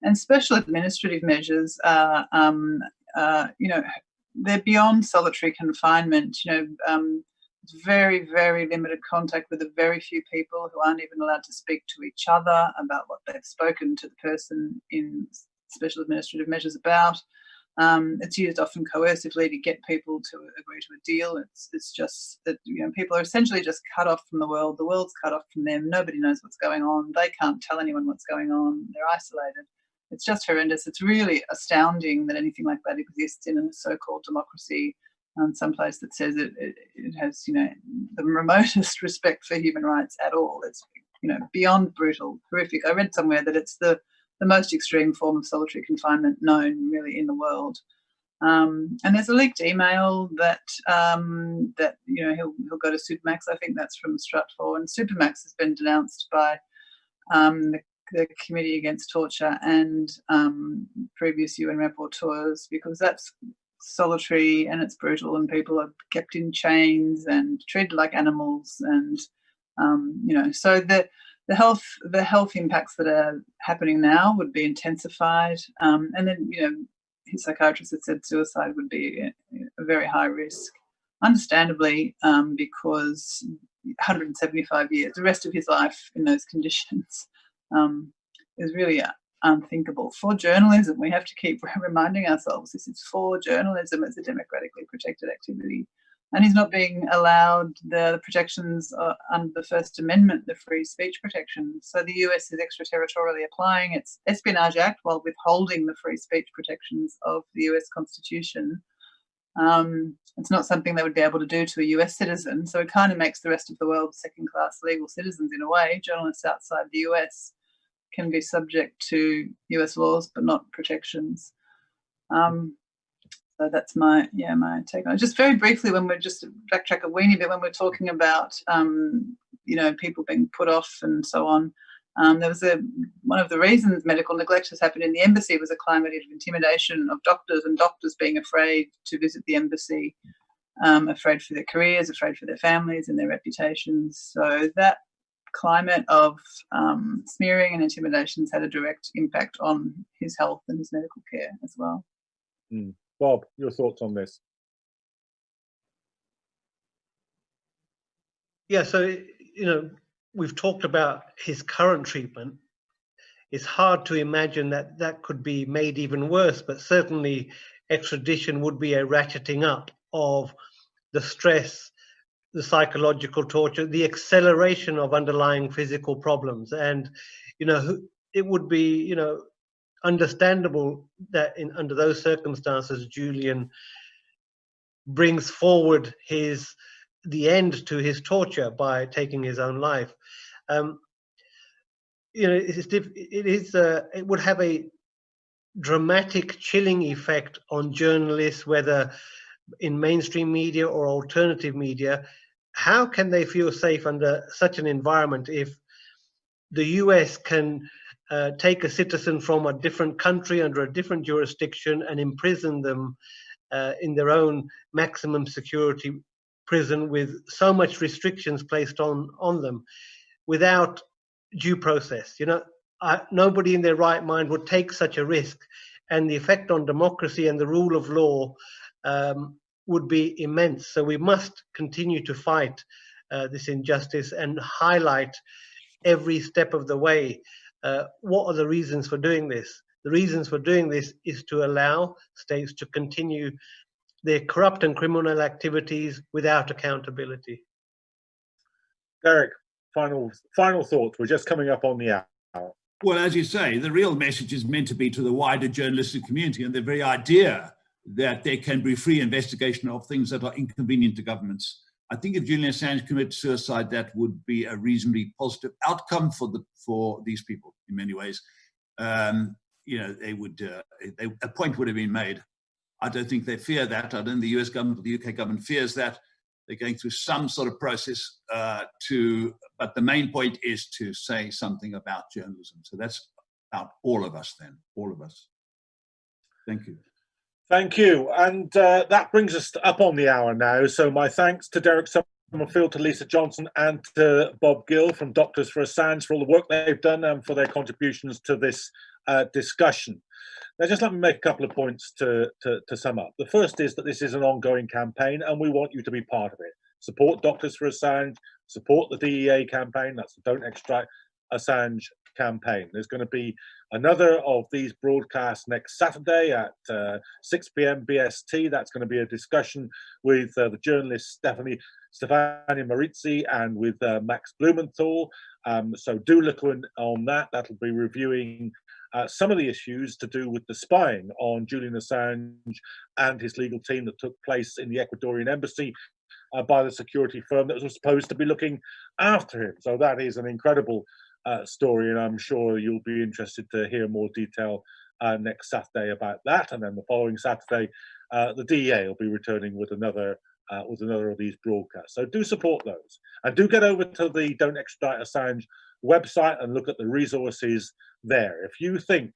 And special administrative measures are, they're beyond solitary confinement. Very, very limited contact with a very few people who aren't even allowed to speak to each other about what they've spoken to the person in special administrative measures about. It's used often coercively to get people to agree to a deal. It's just that people are essentially just cut off from the world. The world's cut off from them. Nobody knows what's going on. They can't tell anyone what's going on. They're isolated. It's just horrendous. It's really astounding that anything like that exists in a so-called democracy, someplace that says it has the remotest respect for human rights at all. It's beyond brutal, horrific. I read somewhere that it's the most extreme form of solitary confinement known really in the world. And there's a leaked email that he'll go to Supermax. I think that's from Stratfor, and Supermax has been denounced by the Committee Against Torture and previous UN rapporteurs, because that's solitary and it's brutal, and people are kept in chains and treated like animals, and so the health impacts that are happening now would be intensified, and then his psychiatrist had said suicide would be a very high risk, understandably, because 175 years, the rest of his life in those conditions, is really unthinkable. For journalism, we have to keep reminding ourselves this is for journalism. It's a democratically protected activity. And he's not being allowed the protections under the First Amendment, the free speech protections. So the US is extraterritorially applying its Espionage Act while withholding the free speech protections of the US Constitution. It's not something they would be able to do to a US citizen. So it kind of makes the rest of the world second-class legal citizens in a way. Journalists outside the US can be subject to US laws, but not protections. So that's my take on it. Just very briefly, when we're just backtrack a weeny bit, when we're talking about people being put off and so on. There was one of the reasons medical neglect has happened in the embassy was a climate of intimidation of doctors, and doctors being afraid to visit the embassy, afraid for their careers, afraid for their families and their reputations. So that climate of smearing and intimidation has had a direct impact on his health and his medical care as well. Bob, your thoughts on this? Yeah, so, we've talked about his current treatment. It's hard to imagine that that could be made even worse, but certainly extradition would be a ratcheting up of the stress, the psychological torture, the acceleration of underlying physical problems. And, it would be, understandable that under those circumstances, Julian brings forward the end to his torture by taking his own life. It would have a dramatic chilling effect on journalists, whether in mainstream media or alternative media. How can they feel safe under such an environment if the US can take a citizen from a different country under a different jurisdiction and imprison them in their own maximum security prison with so much restrictions placed on them without due process? Nobody in their right mind would take such a risk, and the effect on democracy and the rule of law would be immense. So we must continue to fight this injustice and highlight every step of the way. What are the reasons for doing this? The reasons for doing this is to allow states to continue their corrupt and criminal activities without accountability. Derek, final thoughts. We're just coming up on the hour. Well, as you say, the real message is meant to be to the wider journalistic community, and the very idea that there can be free investigation of things that are inconvenient to governments. I think if Julian Assange committed suicide, that would be a reasonably positive outcome for these people in many ways. A point would have been made. I don't think they fear that. I don't think the US government or the UK government fears that. They're going through some sort of process but the main point is to say something about journalism. So that's about all of us then, all of us. Thank you. Thank you. And that brings us up on the hour now. So my thanks to Derek Summerfield, to Lissa Johnson, and to Bob Gill from Doctors for Assange for all the work they've done and for their contributions to this discussion. Now, just let me make a couple of points to sum up. The first is that this is an ongoing campaign and we want you to be part of it. Support Doctors for Assange, support the DEA campaign, that's the Don't Extradite Assange campaign. There's going to be another of these broadcasts next Saturday at 6 p.m. BST. That's going to be a discussion with the journalist Stefania Marizzi and with Max Blumenthal. So do look on that. That'll be reviewing some of the issues to do with the spying on Julian Assange and his legal team that took place in the Ecuadorian embassy by the security firm that was supposed to be looking after him. So that is an incredible story, and I'm sure you'll be interested to hear more detail next Saturday about that. And then the following Saturday, the DEA will be returning with another of these broadcasts. So do support those, and do get over to the Don't Extradite Assange website and look at the resources there. If you think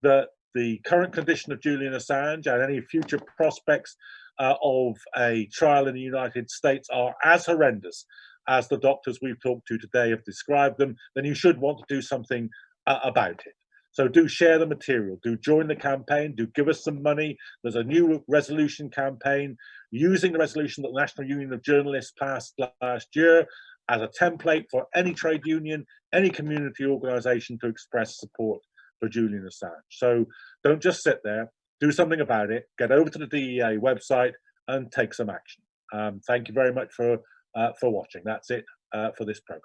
that the current condition of Julian Assange and any future prospects of a trial in the United States are as horrendous as the doctors we've talked to today have described them, then you should want to do something about it. So do share the material, do join the campaign, do give us some money. There's a new resolution campaign using the resolution that the National Union of Journalists passed last year as a template for any trade union, any community organisation to express support for Julian Assange. So don't just sit there, do something about it, get over to the DEA website and take some action. Thank you very much for watching. That's it for this programme.